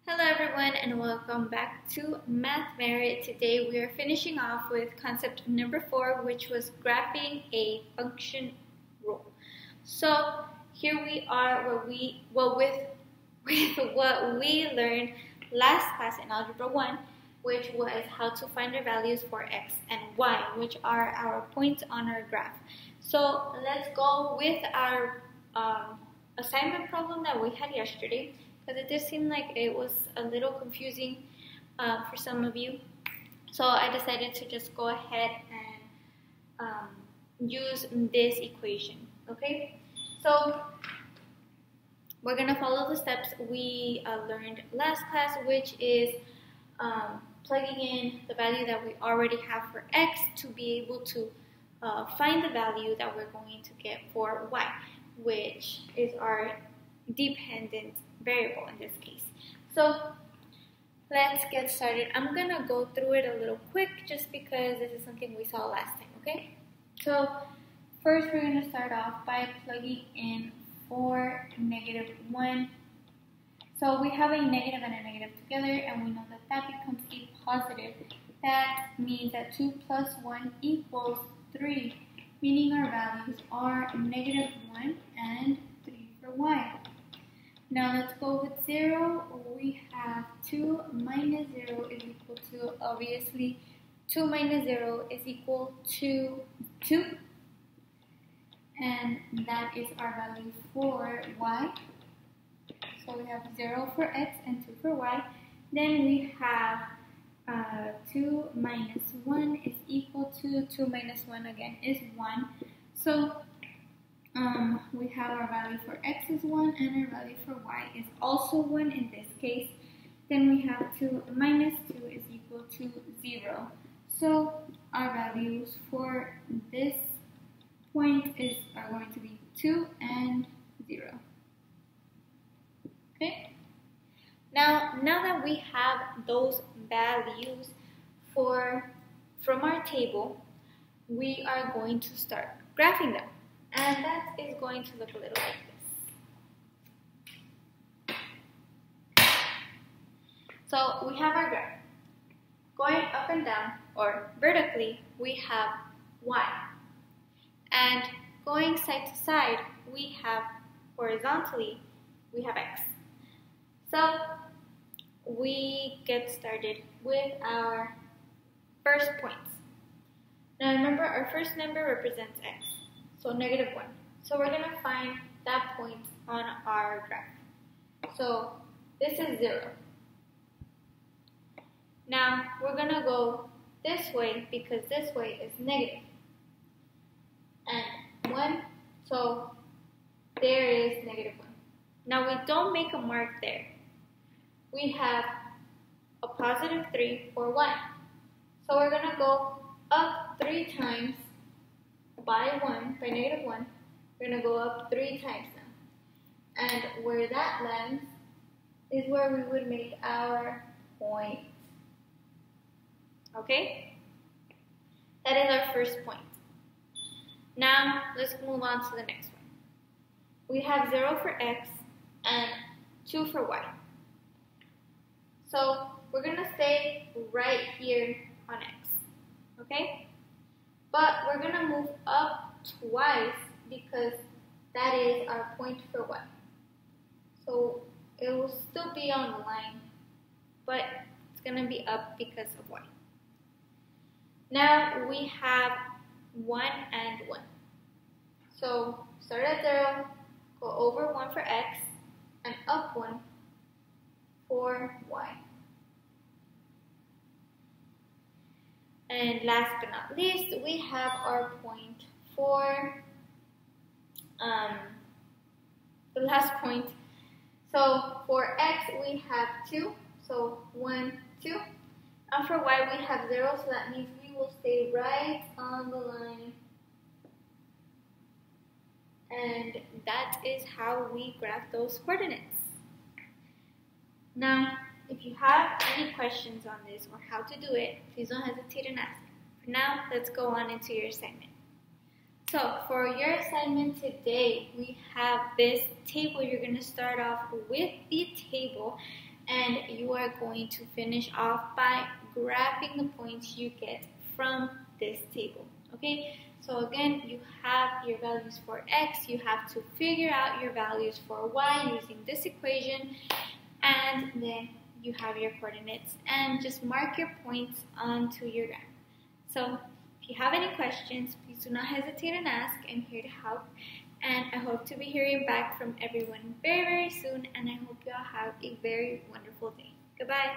Hello everyone and welcome back to Math Merit. Today we are finishing off with concept number 4, which was graphing a function rule. So here we are with what we learned last class in Algebra 1, which was how to find the values for x and y, which are our points on our graph. So let's go with our assignment problem that we had yesterday, because it did seem like it was a little confusing for some of you. So I decided to just go ahead and use this equation, okay? So we're going to follow the steps we learned last class, which is plugging in the value that we already have for x to be able to find the value that we're going to get for y, which is our dependent variable in this case. So let's get started. I'm gonna go through it a little quick just because this is something we saw last time, okay? So first we're gonna start off by plugging in for -1. So we have a negative and a negative together, and we know that that becomes a positive. That means that 2 plus 1 equals 3, meaning our values are -1 and 3 for y. Now let's go with 0. We have 2 minus 0 is equal to, obviously, 2 minus 0 is equal to 2. And that is our value for y. So we have 0 for x and 2 for y. Then we have 2 minus 1 is equal to 2 minus 1 again is 1. So we have our value for x is 1 and our value for y is also 1 in this case. Then we have 2 minus 2 is equal to 0. So our values for this point are going to be 2 and 0. Okay? Now that we have those values from our table, we are going to start graphing them. And that is going to look a little like this. So we have our graph. Going up and down, or vertically, we have y. And going side to side, we have horizontally, we have x. So we get started with our first points. Now remember, our first number represents x. So -1. So we're going to find that point on our graph. So this is 0. Now we're going to go this way because this way is negative. And 1, so there is -1. Now we don't make a mark there. We have a positive 3 for y. So we're going to go up 3 times by -1, we're going to go up 3 times now. And where that lands is where we would make our point. Okay? That is our first point. Now, let's move on to the next one. We have 0 for x and 2 for y. So, we're going to stay right here on x. Okay? But we're going to move up twice because that is our point for y. So it will still be on the line, but it's going to be up because of y. Now we have 1 and 1. So start at 0, go over 1 for x, and up 1 for y. And last but not least, we have our point for the last point. So for x, we have 2. So 1, 2. And for y, we have 0. So that means we will stay right on the line. And that is how we graph those coordinates. Now, if you have any questions on this or how to do it, please don't hesitate and ask. For now, let's go on into your assignment. So, for your assignment today, we have this table. You're going to start off with the table and you are going to finish off by graphing the points you get from this table. Okay, so again, you have your values for x, you have to figure out your values for y using this equation, and then you have your coordinates, and just mark your points onto your graph. So if you have any questions, please do not hesitate and ask. I'm here to help, and I hope to be hearing back from everyone very, very soon, and I hope you all have a very wonderful day. Goodbye.